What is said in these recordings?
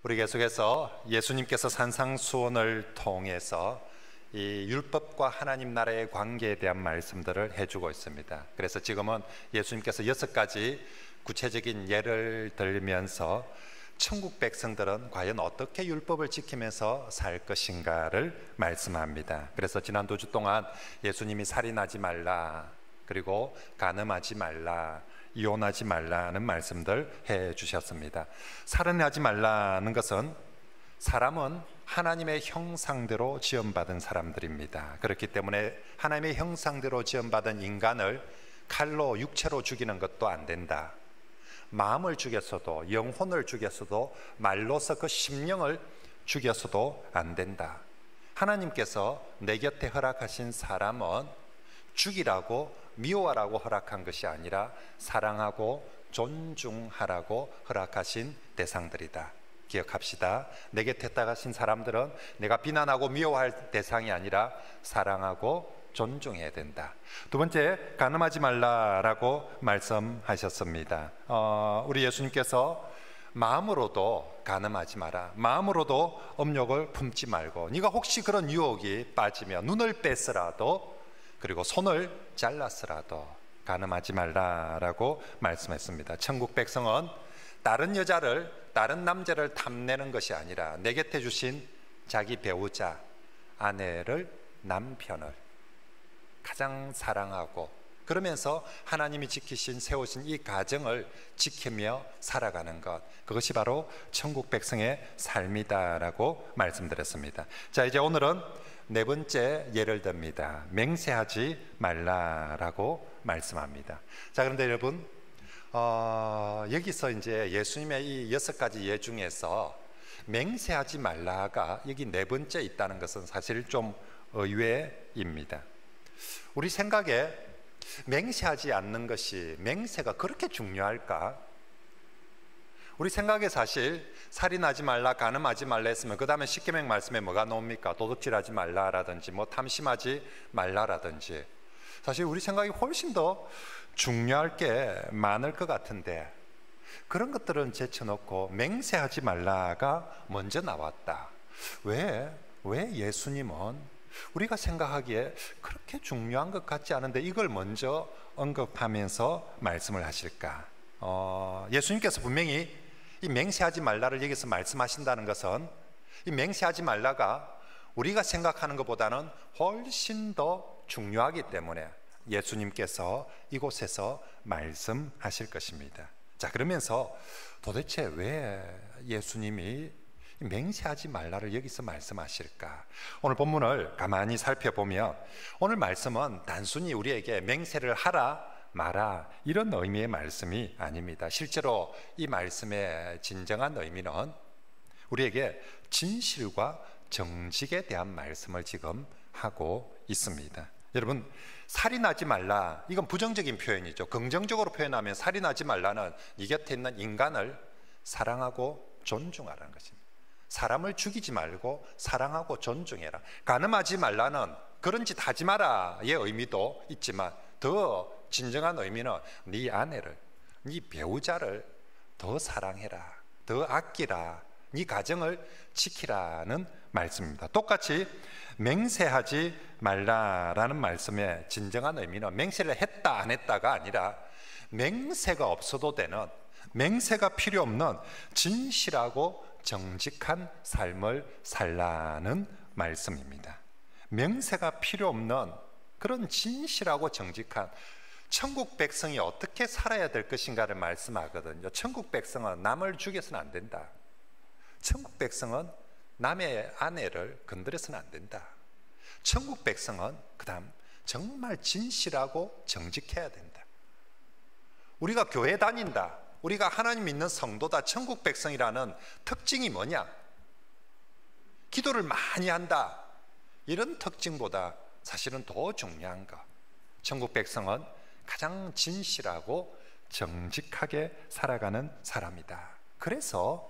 우리 계속해서 예수님께서 산상수훈을 통해서 이 율법과 하나님 나라의 관계에 대한 말씀들을 해주고 있습니다. 그래서 지금은 예수님께서 6가지 구체적인 예를 들면서 천국 백성들은 과연 어떻게 율법을 지키면서 살 것인가를 말씀합니다. 그래서 지난 2주 동안 예수님이 살인하지 말라, 그리고 간음하지 말라, 이혼하지 말라는 말씀들 해주셨습니다. 살인하지 말라는 것은 사람은 하나님의 형상대로 지음받은 사람들입니다. 그렇기 때문에 하나님의 형상대로 지음받은 인간을 칼로 육체로 죽이는 것도 안 된다. 마음을 죽였어도, 영혼을 죽였어도, 말로서 그 심령을 죽였어도 안 된다. 하나님께서 내 곁에 허락하신 사람은 죽이라고, 미워하라고 허락한 것이 아니라 사랑하고 존중하라고 허락하신 대상들이다. 기억합시다. 내 곁에 따가신 사람들은 내가 비난하고 미워할 대상이 아니라 사랑하고 존중해야 된다. 두 번째, 간음하지 말라라고 말씀하셨습니다. 우리 예수님께서 마음으로도 간음하지 마라, 마음으로도 음욕을 품지 말고, 네가 혹시 그런 유혹이 빠지면 눈을 뺐으라도, 그리고 손을 잘랐으라도 간음하지 말라라고 말씀했습니다. 천국 백성은 다른 여자를, 다른 남자를 탐내는 것이 아니라 내 곁에 주신 자기 배우자, 아내를, 남편을 가장 사랑하고, 그러면서 하나님이 지키신, 세우신 이 가정을 지키며 살아가는 것, 그것이 바로 천국 백성의 삶이다라고 말씀드렸습니다. 자, 이제 오늘은 4번째 예를 듭니다. 맹세하지 말라라고 말씀합니다. 자, 그런데 여러분, 여기서 이제 예수님의 이 6가지 예 중에서 맹세하지 말라가 여기 4번째 있다는 것은 사실 좀 의외입니다. 우리 생각에 맹세하지 않는 것이, 맹세가 그렇게 중요할까? 우리 생각에 사실 살인하지 말라, 간음하지 말라 했으면 그 다음에 십계명 말씀에 뭐가 나옵니까? 도둑질하지 말라라든지 뭐 탐심하지 말라라든지, 사실 우리 생각이 훨씬 더 중요할 게 많을 것 같은데, 그런 것들은 제쳐놓고 맹세하지 말라가 먼저 나왔다. 왜 예수님은 우리가 생각하기에 그렇게 중요한 것 같지 않은데 이걸 먼저 언급하면서 말씀을 하실까? 예수님께서 분명히 이 맹세하지 말라를 여기서 말씀하신다는 것은, 이 맹세하지 말라가 우리가 생각하는 것보다는 훨씬 더 중요하기 때문에 예수님께서 이곳에서 말씀하실 것입니다. 자, 그러면서 도대체 왜 예수님이 맹세하지 말라를 여기서 말씀하실까? 오늘 본문을 가만히 살펴보면 오늘 말씀은 단순히 우리에게 맹세를 하라 마라 이런 의미의 말씀이 아닙니다. 실제로 이 말씀의 진정한 의미는 우리에게 진실과 정직에 대한 말씀을 지금 하고 있습니다. 여러분, 살인하지 말라, 이건 부정적인 표현이죠. 긍정적으로 표현하면 살인하지 말라는 이 곁에 있는 인간을 사랑하고 존중하라는 것입니다. 사람을 죽이지 말고 사랑하고 존중해라. 간음하지 말라는 그런 짓 하지 마라의 의미도 있지만, 더 진정한 의미는 네 아내를, 네 배우자를 더 사랑해라, 더 아끼라, 네 가정을 지키라는 말씀입니다. 똑같이 맹세하지 말라라는 말씀의 진정한 의미는 맹세를 했다 안 했다가 아니라 맹세가 없어도 되는, 맹세가 필요 없는 진실하고 정직한 삶을 살라는 말씀입니다. 명세가 필요 없는 그런 진실하고 정직한 천국 백성이 어떻게 살아야 될 것인가를 말씀하거든요. 천국 백성은 남을 죽여서는 안 된다. 천국 백성은 남의 아내를 건드려서는 안 된다. 천국 백성은 그다음 정말 진실하고 정직해야 된다. 우리가 교회 다닌다, 우리가 하나님 믿는 성도다, 천국 백성이라는 특징이 뭐냐? 기도를 많이 한다, 이런 특징보다 사실은 더 중요한 것, 천국 백성은 가장 진실하고 정직하게 살아가는 사람이다. 그래서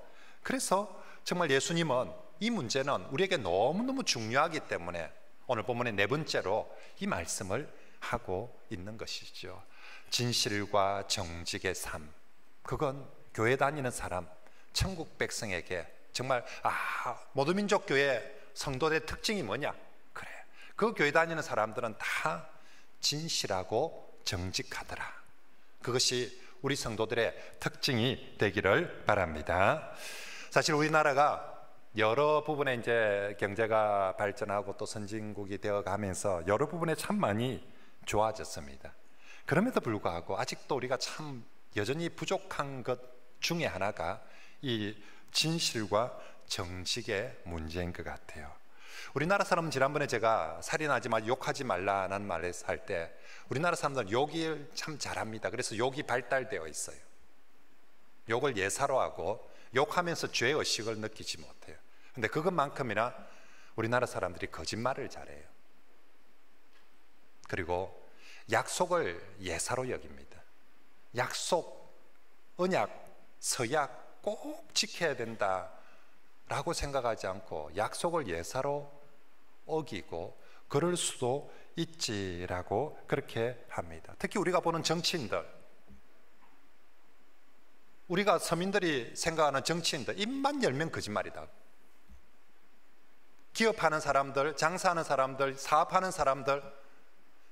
정말 예수님은 이 문제는 우리에게 너무너무 중요하기 때문에 오늘 본문의 4번째로 이 말씀을 하고 있는 것이죠. 진실과 정직의 삶, 그건 교회 다니는 사람, 천국 백성에게 정말 모든 민족 교회 성도의 특징이 뭐냐? 그래, 그 교회 다니는 사람들은 다 진실하고 정직하더라. 그것이 우리 성도들의 특징이 되기를 바랍니다. 사실 우리나라가 여러 부분에 이제 경제가 발전하고 또 선진국이 되어 가면서 여러 부분에 참 많이 좋아졌습니다. 그럼에도 불구하고 아직도 우리가 참 여전히 부족한 것 중에 하나가 이 진실과 정직의 문제인 것 같아요. 우리나라 사람은 지난번에 제가 살인하지 마, 욕하지 말라는 말을 할 때 우리나라 사람들은 욕을 참 잘합니다. 그래서 욕이 발달되어 있어요. 욕을 예사로 하고 욕하면서 죄의식을 느끼지 못해요. 근데 그것만큼이나 우리나라 사람들이 거짓말을 잘해요. 그리고 약속을 예사로 여깁니다. 약속, 언약, 서약 꼭 지켜야 된다라고 생각하지 않고 약속을 예사로 어기고 그럴 수도 있지라고 그렇게 합니다. 특히 우리가 보는 정치인들, 우리가 서민들이 생각하는 정치인들, 입만 열면 거짓말이다. 기업하는 사람들, 장사하는 사람들, 사업하는 사람들,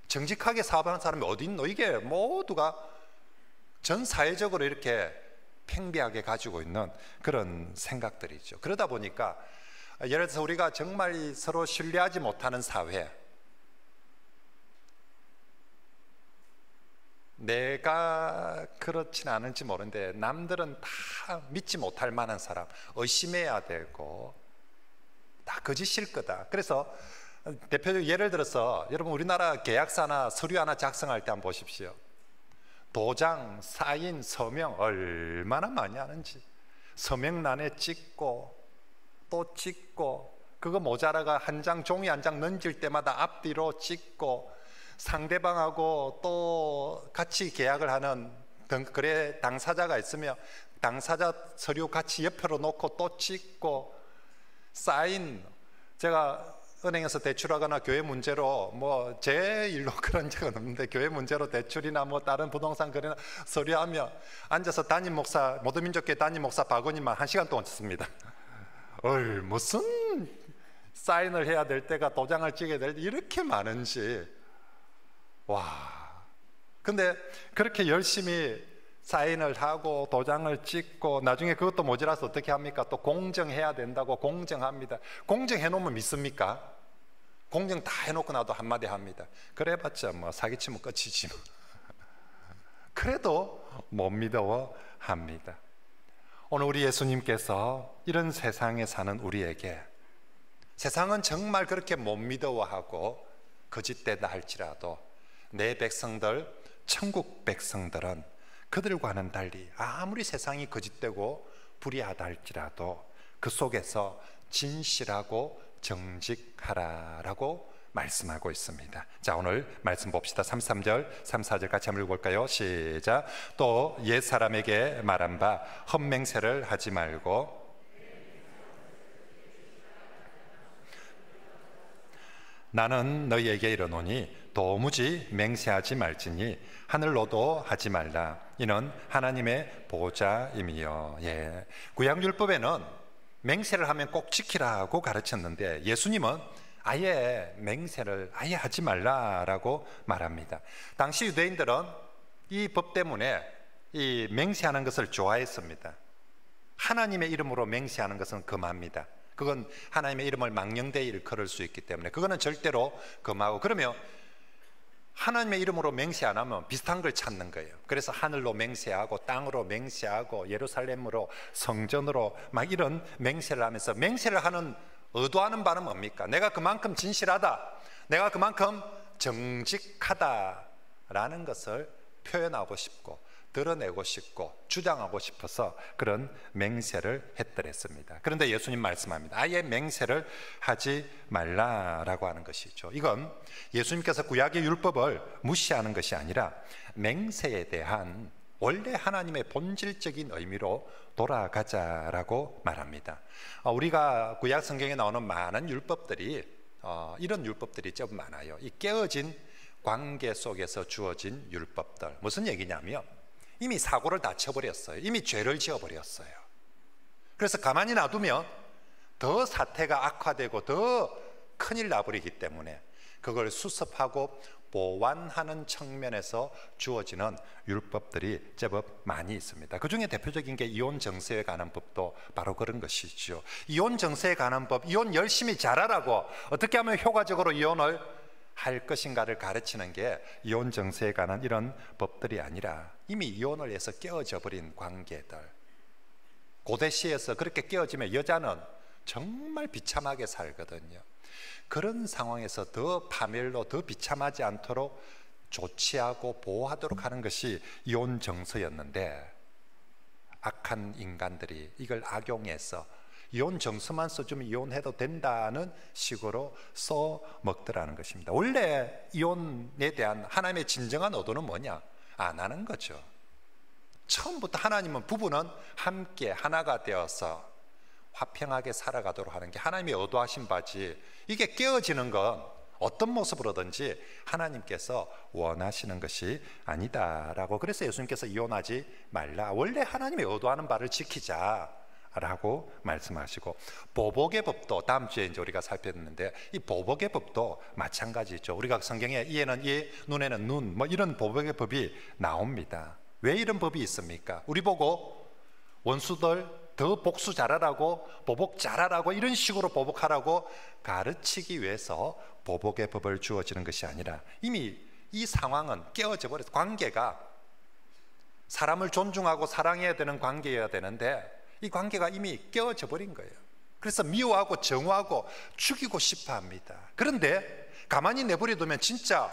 정직하게 사업하는 사람이 어디 있노? 이게 모두가 전 사회적으로 이렇게 팽배하게 가지고 있는 그런 생각들이죠. 그러다 보니까 예를 들어서 우리가 정말 서로 신뢰하지 못하는 사회, 내가 그렇진 않은지 모르는데 남들은 다 믿지 못할 만한 사람, 의심해야 되고 다 거짓일 거다. 그래서 대표적 예를 들어서 여러분 우리나라 계약서나 서류 하나 작성할 때 한번 보십시오. 도장, 사인, 서명 얼마나 많이 하는지. 서명란에 찍고 또 찍고, 그거 모자라가 한 장, 종이 한 장 넘길 때마다 앞뒤로 찍고, 상대방하고 또 같이 계약을 하는 거래 당사자가 있으면 당사자 서류 같이 옆으로 놓고 또 찍고, 사인, 제가 은행에서 대출하거나 교회 문제로 뭐 제 일로 그런 적은 없는데 교회 문제로 대출이나 뭐 다른 부동산 거래나 서류하며 앉아서 담임 목사, 모두민족교회 담임 목사 박원님만 1시간 동안 썼습니다. 무슨 사인을 해야 될 때가, 도장을 찍어야 될 때 이렇게 많은지. 와. 근데 그렇게 열심히 사인을 하고 도장을 찍고 나중에 그것도 모자라서 어떻게 합니까? 또 공정해야 된다고 공정합니다. 공정해 놓으면 믿습니까? 공정 다 해놓고 나도 한마디 합니다. 그래봤자 뭐 사기치면 끝이지 뭐. 그래도 못 믿어 합니다. 오늘 우리 예수님께서 이런 세상에 사는 우리에게, 세상은 정말 그렇게 못 믿어하고 거짓되다 할지라도 내 백성들, 천국 백성들은 그들과는 달리 아무리 세상이 거짓되고 불의하다 할지라도 그 속에서 진실하고 정직하라라고 말씀하고 있습니다. 자, 오늘 말씀 봅시다. 33절, 34절 같이 한번 읽어볼까요? 시작. 또 옛사람에게 말한 바 헛맹세를 하지 말고 나는 너희에게 이르노니 도무지 맹세하지 말지니 하늘로도 하지 말라. 이는 하나님의 보호자임이요. 예. 구약율법에는 맹세를 하면 꼭 지키라고 가르쳤는데 예수님은 아예 맹세를 아예 하지 말라라고 말합니다. 당시 유대인들은 이 법 때문에 이 맹세하는 것을 좋아했습니다. 하나님의 이름으로 맹세하는 것은 금합니다. 그건 하나님의 이름을 망령되이 일컬을 수 있기 때문에 그거는 절대로 금하고, 그러면 하나님의 이름으로 맹세 안 하면 비슷한 걸 찾는 거예요. 그래서 하늘로 맹세하고 땅으로 맹세하고 예루살렘으로, 성전으로 막 이런 맹세를 하면서, 맹세를 하는 의도하는 바는 뭡니까? 내가 그만큼 진실하다, 내가 그만큼 정직하다라는 것을 표현하고 싶고 드러내고 싶고 주장하고 싶어서 그런 맹세를 했더랬습니다. 그런데 예수님 말씀합니다. 아예 맹세를 하지 말라라고 하는 것이죠. 이건 예수님께서 구약의 율법을 무시하는 것이 아니라 맹세에 대한 원래 하나님의 본질적인 의미로 돌아가자라고 말합니다. 우리가 구약 성경에 나오는 많은 율법들이 이런 율법들이 좀 많아요. 이 깨어진 관계 속에서 주어진 율법들. 무슨 얘기냐면 이미 사고를 다 쳐버렸어요. 이미 죄를 지어버렸어요. 그래서 가만히 놔두면 더 사태가 악화되고 더 큰일 나버리기 때문에 그걸 수습하고 보완하는 측면에서 주어지는 율법들이 제법 많이 있습니다. 그 중에 대표적인 게 이혼 정서에 관한 법도 바로 그런 것이죠. 이혼 정서에 관한 법, 이혼 열심히 잘하라고 어떻게 하면 효과적으로 이혼을 할 것인가를 가르치는 게 이혼 정서에 관한 이런 법들이 아니라 이미 이혼을 해서 깨어져 버린 관계들, 고대 시에서 그렇게 깨어지면 여자는 정말 비참하게 살거든요. 그런 상황에서 더 파멸로 더 비참하지 않도록 조치하고 보호하도록 하는 것이 이혼 정서였는데 악한 인간들이 이걸 악용해서 이혼 정서만 써주면 이혼해도 된다는 식으로 써먹더라는 것입니다. 원래 이혼에 대한 하나님의 진정한 의도는 뭐냐? 안 하는 거죠. 처음부터 하나님은 부부는 함께 하나가 되어서 화평하게 살아가도록 하는 게 하나님이 의도하신 바지, 이게 깨어지는 건 어떤 모습으로든지 하나님께서 원하시는 것이 아니다라고, 그래서 예수님께서 이혼하지 말라, 원래 하나님이 의도하는 바를 지키자라고 말씀하시고, 보복의 법도 다음 주에 이제 우리가 살펴봤는데 이 보복의 법도 마찬가지죠. 우리가 성경에 이에는 이, 눈에는 눈, 뭐 이런 보복의 법이 나옵니다. 왜 이런 법이 있습니까? 우리 보고 원수들 더 복수 잘하라고, 보복 잘하라고, 이런 식으로 보복하라고 가르치기 위해서 보복의 법을 주어지는 것이 아니라 이미 이 상황은 깨어져 버려서, 관계가 사람을 존중하고 사랑해야 되는 관계여야 되는데 이 관계가 이미 깨어져 버린 거예요. 그래서 미워하고 정오하고 죽이고 싶어 합니다. 그런데 가만히 내버려두면 진짜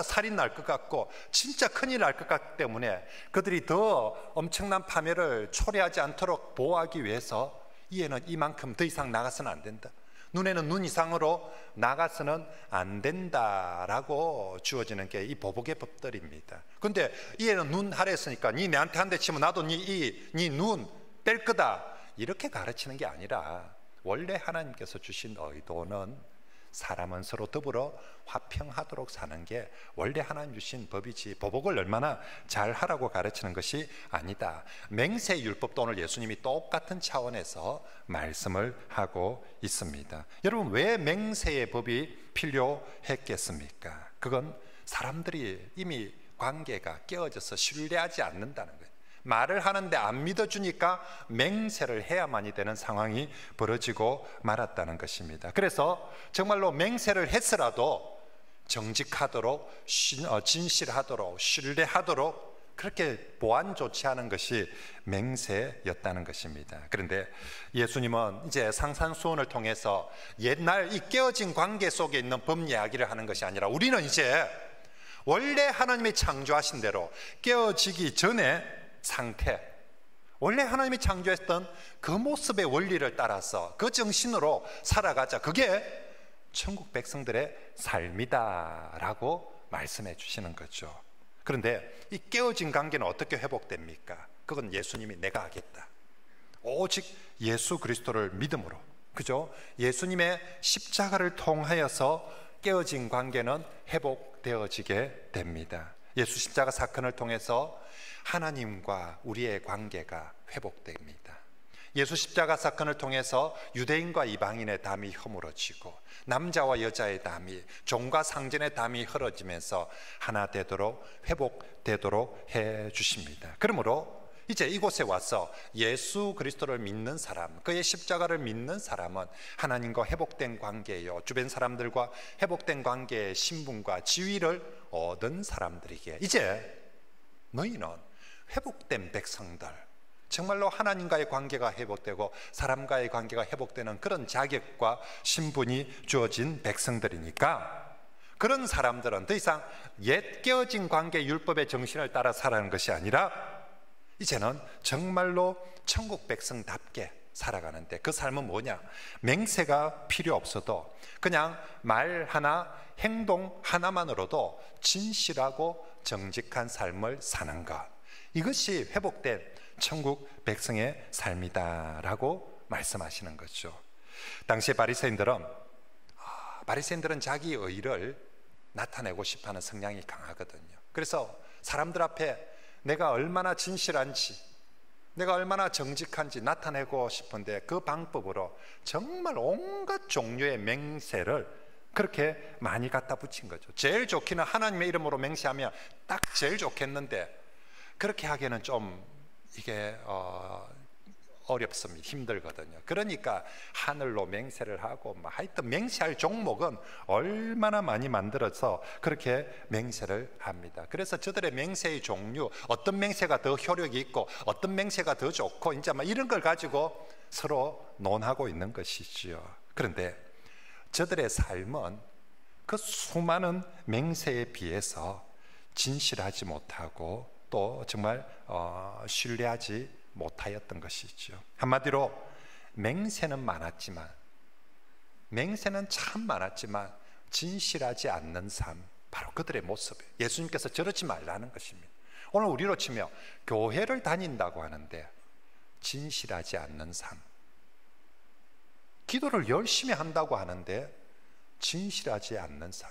살인 날 것 같고 진짜 큰일 날 것 같기 때문에 그들이 더 엄청난 파멸을 초래하지 않도록 보호하기 위해서 이에는 이만큼 더 이상 나가서는 안 된다, 눈에는 눈 이상으로 나가서는 안 된다라고 주어지는 게 이 보복의 법들입니다. 그런데 이에는 눈 하라 했으니까 니 내한테 한 대 치면 나도 니 눈 뺄 거다, 이렇게 가르치는 게 아니라 원래 하나님께서 주신 의도는 사람은 서로 더불어 화평하도록 사는 게 원래 하나님 주신 법이지, 보복을 얼마나 잘 하라고 가르치는 것이 아니다. 맹세 율법도 오늘 예수님이 똑같은 차원에서 말씀을 하고 있습니다. 여러분, 왜 맹세의 법이 필요했겠습니까? 그건 사람들이 이미 관계가 깨어져서 신뢰하지 않는다는 거예요. 말을 하는데 안 믿어주니까 맹세를 해야만이 되는 상황이 벌어지고 말았다는 것입니다. 그래서 정말로 맹세를 했으라도 정직하도록, 진실하도록, 신뢰하도록 그렇게 보완 조치하는 것이 맹세였다는 것입니다. 그런데 예수님은 이제 상산수훈을 통해서 옛날 이 깨어진 관계 속에 있는 법 이야기를 하는 것이 아니라, 우리는 이제 원래 하나님이 창조하신 대로 깨어지기 전에 상태, 원래 하나님이 창조했던 그 모습의 원리를 따라서 그 정신으로 살아가자, 그게 천국 백성들의 삶이다라고 말씀해 주시는 거죠. 그런데 이 깨어진 관계는 어떻게 회복됩니까? 그건 예수님이 내가 하겠다, 오직 예수 그리스도를 믿음으로, 그죠? 예수님의 십자가를 통하여서 깨어진 관계는 회복되어지게 됩니다. 예수 십자가 사건을 통해서 하나님과 우리의 관계가 회복됩니다. 예수 십자가 사건을 통해서 유대인과 이방인의 담이 허물어지고 남자와 여자의 담이, 종과 상전의 담이 흐려지면서 하나 되도록, 회복되도록 해 주십니다. 그러므로 이제 이곳에 와서 예수 그리스도를 믿는 사람, 그의 십자가를 믿는 사람은 하나님과 회복된 관계요, 주변 사람들과 회복된 관계의 신분과 지위를 얻은 사람들에게 이제 너희는 회복된 백성들, 정말로 하나님과의 관계가 회복되고 사람과의 관계가 회복되는 그런 자격과 신분이 주어진 백성들이니까, 그런 사람들은 더 이상 옛 깨어진 관계 율법의 정신을 따라 살아가는 것이 아니라 이제는 정말로 천국 백성답게 살아가는데, 그 삶은 뭐냐? 맹세가 필요 없어도 그냥 말 하나, 행동 하나만으로도 진실하고 정직한 삶을 사는 것, 이것이 회복된 천국 백성의 삶이다라고 말씀하시는 거죠. 당시에 바리새인들은 자기 의를 나타내고 싶어하는 성향이 강하거든요. 그래서 사람들 앞에 내가 얼마나 진실한지, 내가 얼마나 정직한지 나타내고 싶은데 그 방법으로 정말 온갖 종류의 맹세를 그렇게 많이 갖다 붙인 거죠. 제일 좋기는 하나님의 이름으로 맹세하면 딱 제일 좋겠는데 그렇게 하기에는 좀 이게 어렵습니다. 힘들거든요. 그러니까 하늘로 맹세를 하고 하여튼 맹세할 종목은 얼마나 많이 만들어서 그렇게 맹세를 합니다. 그래서 저들의 맹세의 종류, 어떤 맹세가 더 효력이 있고 어떤 맹세가 더 좋고 이제 이런 걸 가지고 서로 논하고 있는 것이지요. 그런데 저들의 삶은 그 수많은 맹세에 비해서 진실하지 못하고 또 정말 신뢰하지 못하였던 것이죠. 한마디로 맹세는 많았지만, 맹세는 참 많았지만 진실하지 않는 삶, 바로 그들의 모습이에요. 예수님께서 저러지 말라는 것입니다. 오늘 우리로 치면 교회를 다닌다고 하는데 진실하지 않는 삶, 기도를 열심히 한다고 하는데 진실하지 않는 삶.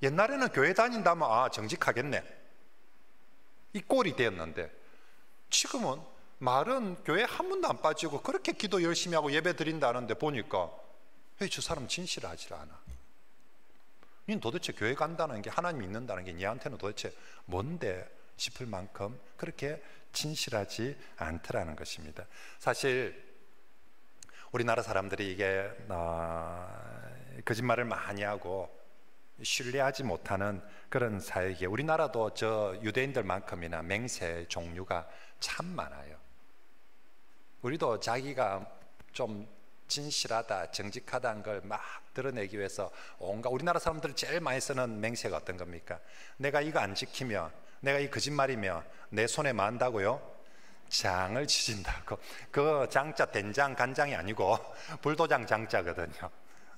옛날에는 교회 다닌다면 정직하겠네, 이 꼴이 되었는데 지금은 말은 교회 한 번도 안 빠지고 그렇게 기도 열심히 하고 예배 드린다는데 보니까 저 사람 진실하지 않아. 니 도대체 교회 간다는 게, 하나님 믿는다는 게 니한테는 도대체 뭔데 싶을 만큼 그렇게 진실하지 않더라는 것입니다. 사실 우리나라 사람들이 이게 거짓말을 많이 하고 신뢰하지 못하는 그런 사회이기에 우리나라도 저 유대인들만큼이나 맹세 종류가 참 많아요. 우리도 자기가 좀 진실하다, 정직하다는 걸 막 드러내기 위해서 온갖, 우리나라 사람들이 제일 많이 쓰는 맹세가 어떤 겁니까? 내가 이거 안 지키면, 내가 이 거짓말이면 내 손에 만다고요? 장을 치진다고. 그 장자 된장, 간장이 아니고 불도장 장자거든요.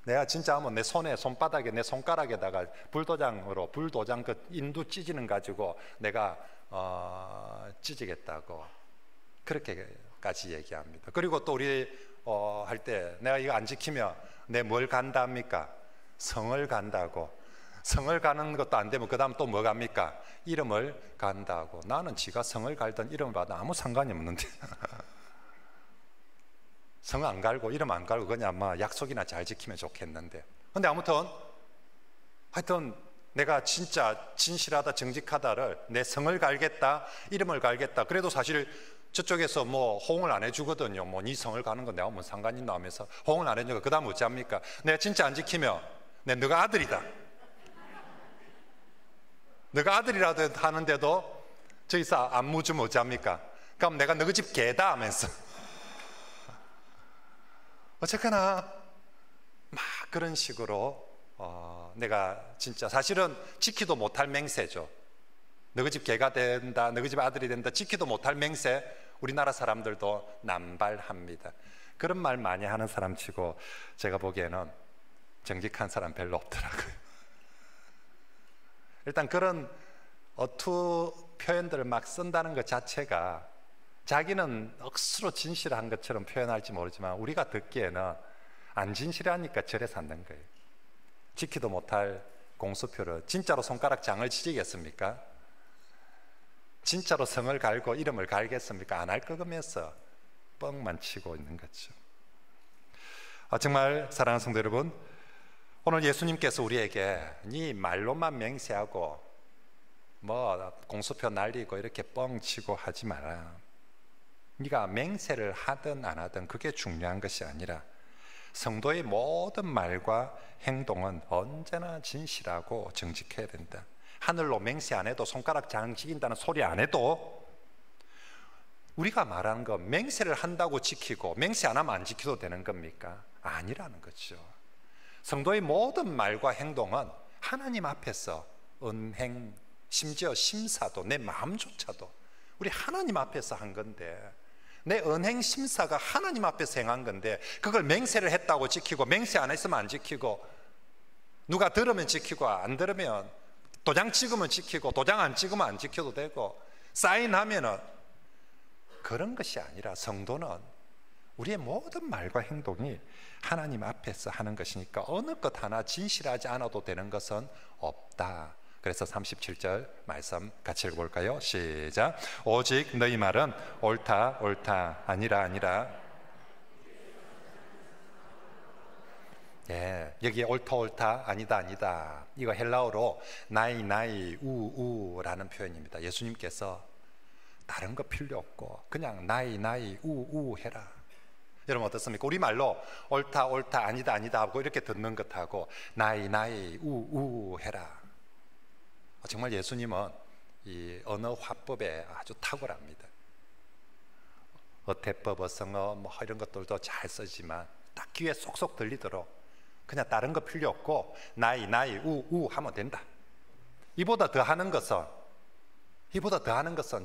내가 진짜 하면 내 손에, 손바닥에, 내 손가락에다가 불도장으로, 불도장 그 인두 찢이는 가지고 내가 찢이겠다고 그렇게까지 얘기합니다. 그리고 또 우리 할 때 내가 이거 안 지키면 내 뭘 간다 합니까? 성을 간다고. 성을 가는 것도 안 되면 그 다음 또 뭐 갑니까? 이름을 간다고. 나는 지가 성을 갈든 이름을 받든 아무 상관이 없는데 성 안 갈고 이름 안 갈고 그냥 약속이나 잘 지키면 좋겠는데. 근데 아무튼 하여튼 내가 진짜 진실하다, 정직하다를, 내 성을 갈겠다, 이름을 갈겠다, 그래도 사실 저쪽에서 호응을 안 해주거든요. 네 성을 가는 건 내가 뭔 상관이 있나 하면서 호응을 안 해주니까 그 다음 어찌 합니까? 내가 진짜 안 지키면 너가 아들이다, 너가 아들이라도 하는데도 저기서 안 묻으면 어찌 합니까? 그럼 내가 너희 집 개다 하면서 어쨌거나 막 그런 식으로 내가 진짜 사실은 지키도 못할 맹세죠. 너희 집 개가 된다, 너희 집 아들이 된다, 지키도 못할 맹세, 우리나라 사람들도 남발합니다. 그런 말 많이 하는 사람 치고 제가 보기에는 정직한 사람 별로 없더라고요. 일단 그런 어투 표현들을 막 쓴다는 것 자체가 자기는 억수로 진실한 것처럼 표현할지 모르지만 우리가 듣기에는 안 진실하니까 저래 산다는 거예요. 지키도 못할 공수표를 진짜로 손가락 장을 치겠습니까? 진짜로 성을 갈고 이름을 갈겠습니까? 안 할 거면서 뻥만 치고 있는 거죠. 정말 사랑하는 성도 여러분, 오늘 예수님께서 우리에게 네 말로만 맹세하고 공수표 날리고 이렇게 뻥치고 하지 마라. 네가 맹세를 하든 안 하든 그게 중요한 것이 아니라 성도의 모든 말과 행동은 언제나 진실하고 정직해야 된다. 하늘로 맹세 안 해도, 손가락 장 지킨다는 소리 안 해도 우리가 말하는 거 맹세를 한다고 지키고 맹세 안 하면 안 지켜도 되는 겁니까? 아니라는 거죠. 성도의 모든 말과 행동은 하나님 앞에서 은행, 심지어 심사도, 내 마음조차도 우리 하나님 앞에서 한 건데, 내 은행 심사가 하나님 앞에서 행한 건데 그걸 맹세를 했다고 지키고 맹세 안 했으면 안 지키고, 누가 들으면 지키고 안 들으면 도장 찍으면 지키고 도장 안 찍으면 안 지켜도 되고 사인하면은, 그런 것이 아니라 성도는 우리의 모든 말과 행동이 하나님 앞에서 하는 것이니까 어느 것 하나 진실하지 않아도 되는 것은 없다. 그래서 37절 말씀 같이 읽어볼까요? 시작. 오직 너희 말은 옳다 옳다 아니라 아니라. 예, 여기에 옳다 옳다 아니다 아니다, 이거 헬라어로 나이 나이 우우라는 표현입니다. 예수님께서 다른 거 필요 없고 그냥 나이 나이 우우 해라. 여러분 어떻습니까? 우리말로 옳다 옳다 아니다 아니다 하고 이렇게 듣는 것하고 나이 나이 우우 해라. 정말 예수님은 이 언어 화법에 아주 탁월합니다. 어태법, 어성어 뭐 이런 것들도 잘 쓰지만 딱 귀에 쏙쏙 들리도록 그냥 다른 거 필요 없고 나이 나이 우우 하면 된다. 이보다 더 하는 것은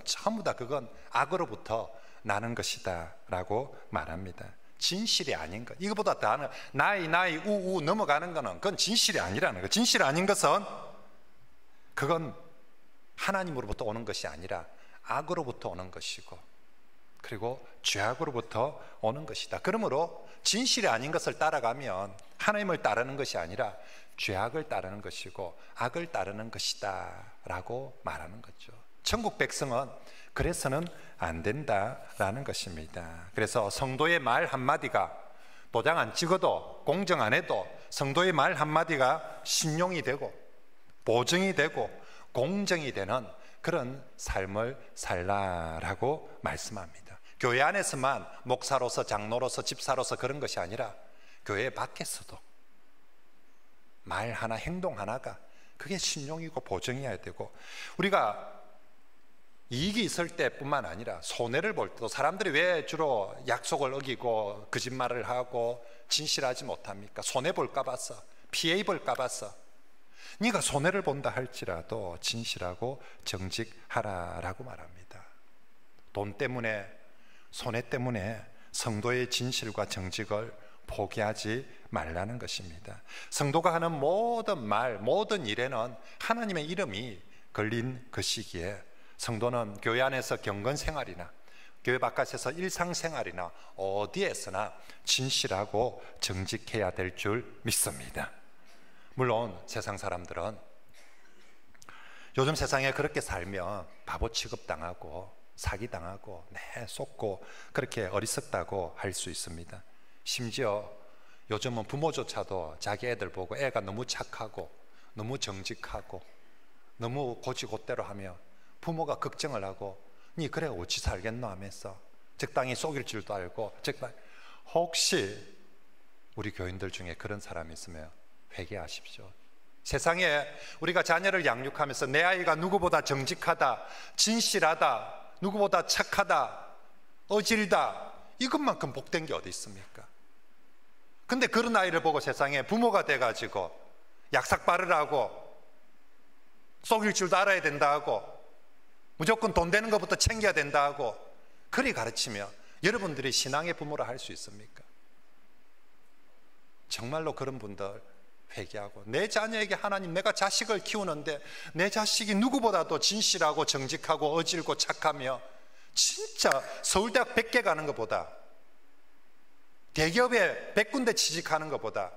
전부 다 그건 악으로부터 나는 것이다 라고 말합니다. 진실이 아닌 것, 이거보다 더 하는 나이 나이 우우 넘어가는 거는 그건 진실이 아니라는 거. 진실 아닌 것은 그건 하나님으로부터 오는 것이 아니라 악으로부터 오는 것이고 그리고 죄악으로부터 오는 것이다. 그러므로 진실이 아닌 것을 따라가면 하나님을 따르는 것이 아니라 죄악을 따르는 것이고 악을 따르는 것이다 라고 말하는 거죠. 천국 백성은 그래서는 안 된다라는 것입니다. 그래서 성도의 말 한마디가 도장 안 찍어도 공정 안 해도 성도의 말 한마디가 신용이 되고 보증이 되고 공정이 되는 그런 삶을 살라라고 말씀합니다. 교회 안에서만 목사로서 장로로서 집사로서 그런 것이 아니라 교회 밖에서도 말 하나 행동 하나가 그게 신용이고 보증이어야 되고, 우리가 이익이 있을 때뿐만 아니라 손해를 볼 때도 사람들이 왜 주로 약속을 어기고 거짓말을 하고 진실하지 못합니까? 손해 볼까 봐서, 피해 입을까 봐서. 네가 손해를 본다 할지라도 진실하고 정직하라라고 말합니다. 돈 때문에, 손해 때문에 성도의 진실과 정직을 포기하지 말라는 것입니다. 성도가 하는 모든 말, 모든 일에는 하나님의 이름이 걸린 것이기에 성도는 교회 안에서 경건 생활이나 교회 바깥에서 일상생활이나 어디에서나 진실하고 정직해야 될 줄 믿습니다. 물론 세상 사람들은 요즘 세상에 그렇게 살면 바보 취급당하고 사기당하고 속고 그렇게 어리석다고 할 수 있습니다. 심지어 요즘은 부모조차도 자기 애들 보고 애가 너무 착하고 너무 정직하고 너무 고지고대로 하면 부모가 걱정을 하고 니 그래 어찌 살겠노 하면서 적당히 속일 줄도 알고 혹시 우리 교인들 중에 그런 사람이 있으면 회개하십시오. 세상에 우리가 자녀를 양육하면서 내 아이가 누구보다 정직하다, 진실하다, 누구보다 착하다, 어질다, 이것만큼 복된 게 어디 있습니까? 근데 그런 아이를 보고 세상에 부모가 돼가지고 약삭발을 속일 줄도 알아야 된다 하고 무조건 돈 되는 것부터 챙겨야 된다 하고 그리 가르치며 여러분들이 신앙의 부모라 할 수 있습니까? 정말로 그런 분들 회개하고, 내 자녀에게 하나님, 내가 자식을 키우는데 내 자식이 누구보다도 진실하고 정직하고 어질고 착하며 진짜 서울대학 100개 가는 것보다 대기업에 100군데 취직하는 것보다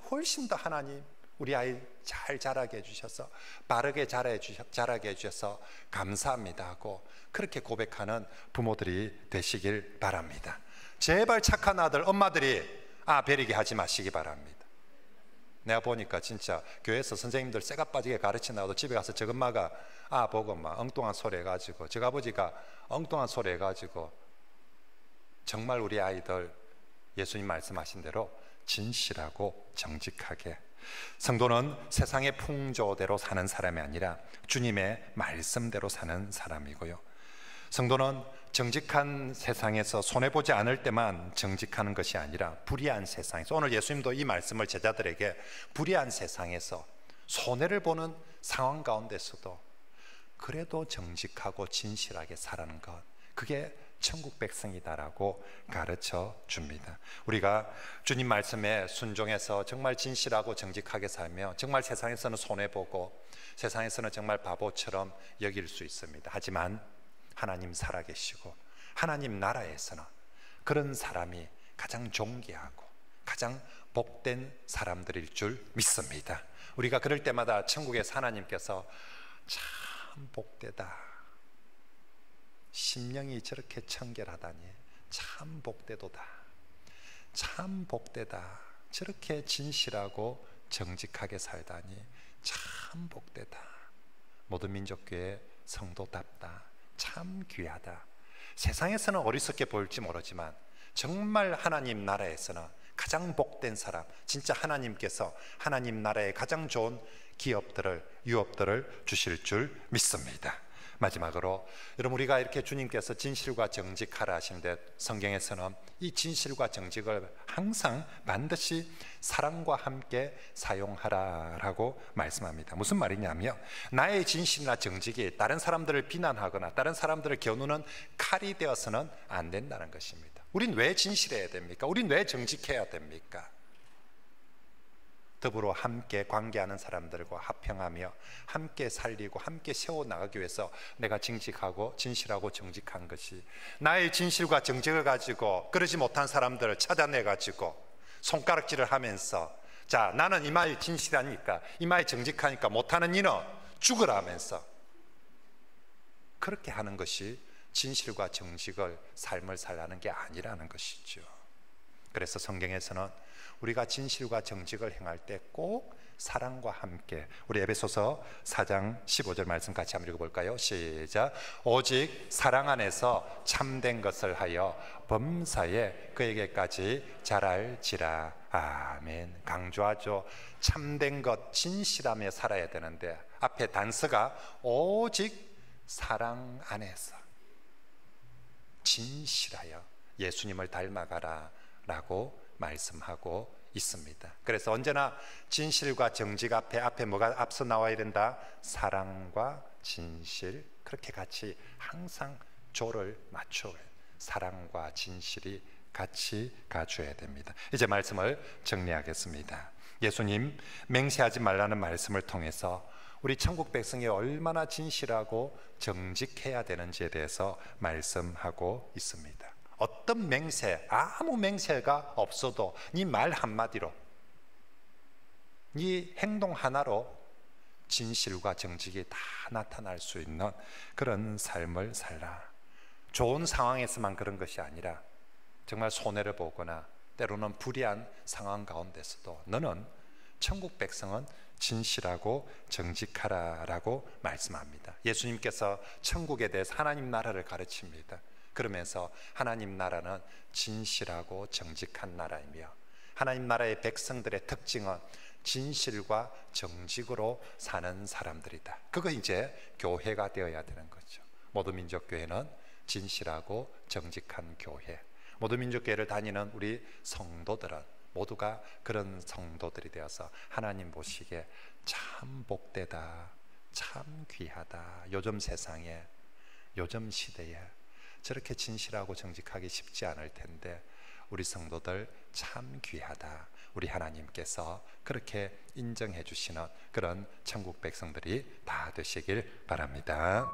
훨씬 더 하나님 우리 아이 잘 자라게 해주셔서 바르게 자라게 해주셔서 감사합니다 하고 그렇게 고백하는 부모들이 되시길 바랍니다. 제발 착한 아들 엄마들이 베리게 하지 마시기 바랍니다. 내가 보니까 진짜 교회에서 선생님들 쇠가 빠지게 가르치나도 집에 가서 저 엄마가 보고 막 엉뚱한 소리 해가지고 저 아버지가 엉뚱한 소리 해가지고 정말 우리 아이들 예수님 말씀하신 대로 진실하고 정직하게, 성도는 세상의 풍조대로 사는 사람이 아니라 주님의 말씀대로 사는 사람이고요, 성도는 정직한 세상에서 손해보지 않을 때만 정직하는 것이 아니라 불의한 세상에서, 오늘 예수님도 이 말씀을 제자들에게 불의한 세상에서 손해를 보는 상황 가운데서도 그래도 정직하고 진실하게 살아가는 것, 그게 천국 백성이다라고 가르쳐 줍니다. 우리가 주님 말씀에 순종해서 정말 진실하고 정직하게 살며 정말 세상에서는 손해보고 세상에서는 정말 바보처럼 여길 수 있습니다. 하지만 하나님 살아계시고 하나님 나라에서는 그런 사람이 가장 존귀하고 가장 복된 사람들일 줄 믿습니다. 우리가 그럴 때마다 천국에서 하나님께서 참 복되다, 심령이 저렇게 청결하다니 참 복되도다, 참 복되다, 저렇게 진실하고 정직하게 살다니 참 복되다, 모든 민족교회 성도답다, 참 귀하다. 세상에서는 어리석게 보일지 모르지만 정말 하나님 나라에서는 가장 복된 사람, 진짜 하나님께서 하나님 나라에 가장 좋은 기업들을, 유업들을 주실 줄 믿습니다. 마지막으로 여러분, 우리가 이렇게 주님께서 진실과 정직하라 하시는데 성경에서는 이 진실과 정직을 항상 반드시 사랑과 함께 사용하라라고 말씀합니다. 무슨 말이냐면 나의 진실이나 정직이 다른 사람들을 비난하거나 다른 사람들을 겨누는 칼이 되어서는 안 된다는 것입니다. 우린 왜 진실해야 됩니까? 우린 왜 정직해야 됩니까? 더불어 함께 관계하는 사람들과 합평하며 함께 살리고 함께 세워나가기 위해서 내가 정직하고 진실하고 정직한 것이, 나의 진실과 정직을 가지고 그러지 못한 사람들을 찾아내가지고 손가락질을 하면서 자, 나는 이마에 진실하니까, 이마에 정직하니까 못하는 이는 죽으라 하면서 그렇게 하는 것이 진실과 정직을 삶을 살라는 게 아니라는 것이죠. 그래서 성경에서는 우리가 진실과 정직을 행할 때 꼭 사랑과 함께, 우리 에베소서 4장 15절 말씀 같이 한번 읽어볼까요? 시작. 오직 사랑 안에서 참된 것을 하여 범사에 그에게까지 자랄지라. 아멘. 강조하죠. 참된 것, 진실하며 살아야 되는데 앞에 단서가 오직 사랑 안에서 진실하여 예수님을 닮아가라 라고 말씀하고 있습니다. 그래서 언제나 진실과 정직 앞에 뭐가 앞서 나와야 된다? 사랑과 진실, 그렇게 같이 항상 조를 맞춰 사랑과 진실이 같이 가줘야 됩니다. 이제 말씀을 정리하겠습니다. 예수님 맹세하지 말라는 말씀을 통해서 우리 천국 백성이 얼마나 진실하고 정직해야 되는지에 대해서 말씀하고 있습니다. 어떤 맹세, 아무 맹세가 없어도 네 말 한마디로, 네 행동 하나로 진실과 정직이 다 나타날 수 있는 그런 삶을 살라. 좋은 상황에서만 그런 것이 아니라 정말 손해를 보거나 때로는 불리한 상황 가운데서도 너는 천국 백성은 진실하고 정직하라라고 말씀합니다. 예수님께서 천국에 대해서 하나님 나라를 가르칩니다. 그러면서 하나님 나라는 진실하고 정직한 나라이며 하나님 나라의 백성들의 특징은 진실과 정직으로 사는 사람들이다. 그거 이제 교회가 되어야 되는 거죠. 모든 민족교회는 진실하고 정직한 교회, 모든 민족교회를 다니는 우리 성도들은 모두가 그런 성도들이 되어서 하나님 보시기에 참 복되다, 참 귀하다. 요즘 세상에, 요즘 시대에 저렇게 진실하고 정직하기 쉽지 않을 텐데 우리 성도들 참 귀하다. 우리 하나님께서 그렇게 인정해 주시는 그런 천국 백성들이 다 되시길 바랍니다.